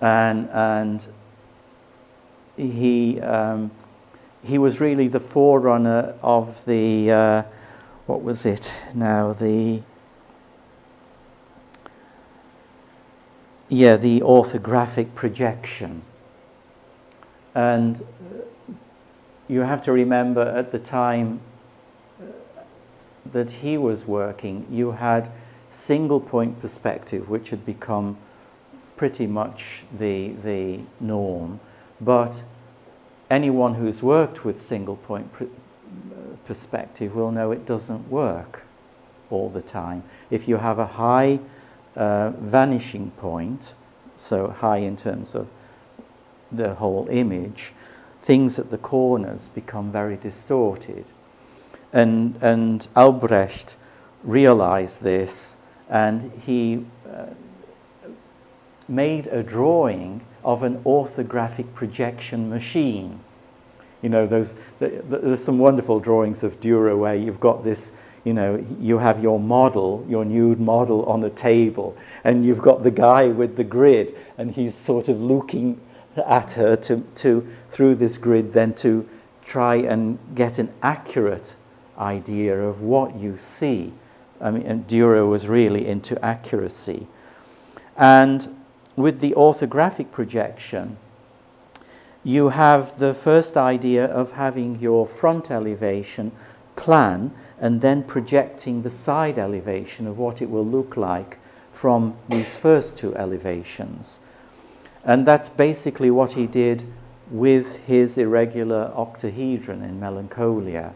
and he was really the forerunner of the what was it now, the orthographic projection. And you have to remember at the time that he was working, you had single point perspective, which had become pretty much the norm. But anyone who's worked with single point perspective will know it doesn't work all the time. If you have a high vanishing point, so high in terms of the whole image, things at the corners become very distorted. And Albrecht realized this, and he made a drawing of an orthographic projection machine. You know, there's some wonderful drawings of Dürer where you've got this, you know, you have your model, your nude model on a table, and you've got the guy with the grid, and he's sort of looking at her through this grid then to try and get an accurate idea of what you see. I mean, and Dürer was really into accuracy. And with the orthographic projection, you have the first idea of having your front elevation plan and then projecting the side elevation of what it will look like from these first two elevations. And that's basically what he did with his irregular octahedron in Melancholia.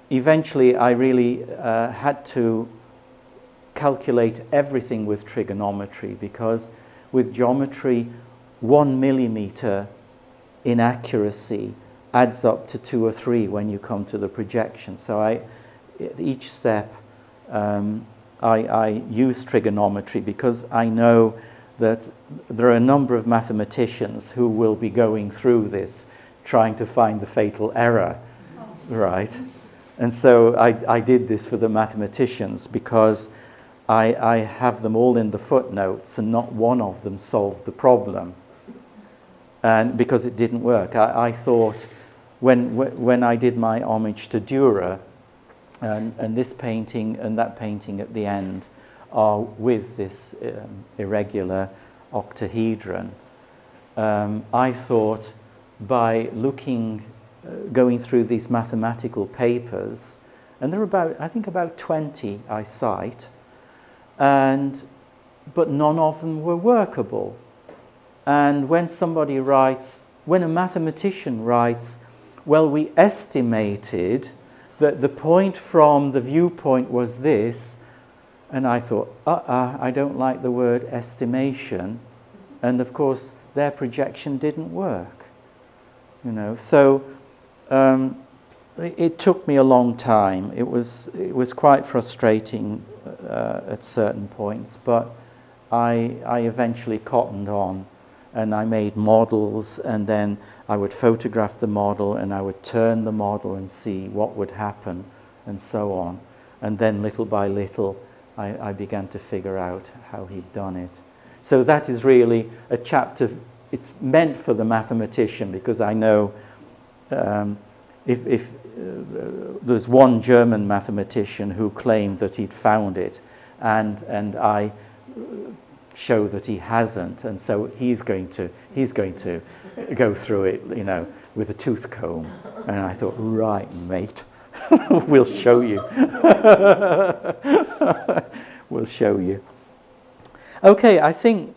Eventually, I really had to calculate everything with trigonometry, because with geometry, 1 millimeter inaccuracy adds up to 2 or 3 when you come to the projection. So at each step, I use trigonometry because I know that there are a number of mathematicians who will be going through this, trying to find the fatal error, right? And so I did this for the mathematicians because I have them all in the footnotes and not one of them solved the problem. And because it didn't work, I thought when I did my homage to Dürer, and this painting and that painting at the end are with this irregular octahedron, I thought by going through these mathematical papers, and there are I think about 20 I cite, but none of them were workable. And when a mathematician writes, well, we estimated that the point from the viewpoint was this, and I thought, I don't like the word estimation, and of course their projection didn't work, you know. So it took me a long time. It was quite frustrating at certain points, but I eventually cottoned on, and I made models, and then I would photograph the model, and I would turn the model and see what would happen, and so on. And then little by little, I began to figure out how he'd done it. So that is really a chapter. It's meant for the mathematician, because I know if there's one German mathematician who claimed that he'd found it, and I show that he hasn't, and so he's going to go through it, you know, with a tooth comb. And I thought, right, mate, we'll show you. We'll show you. Okay, I think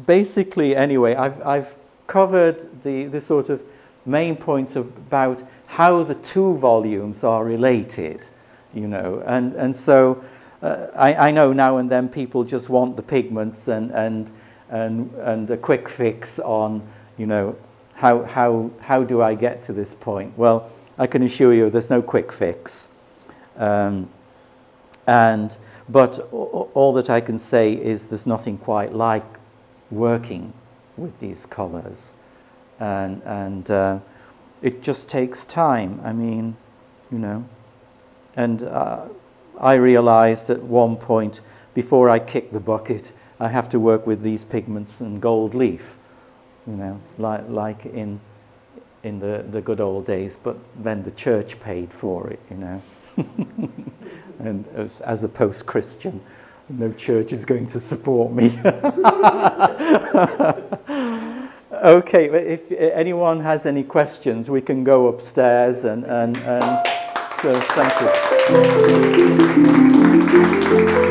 basically, anyway, I've covered the sort of main points about how the two volumes are related, you know, and so I know now and then people just want the pigments and a quick fix on, you know, how do I get to this point? Well, I can assure you there's no quick fix, but all that I can say is there's nothing quite like working with these colors, and it just takes time. I mean, you know, and I realized at one point, before I kick the bucket, I have to work with these pigments and gold leaf, you know, like in the good old days, but then the church paid for it, you know. And as a post-Christian, no church is going to support me. Okay, if anyone has any questions, we can go upstairs and so thank you.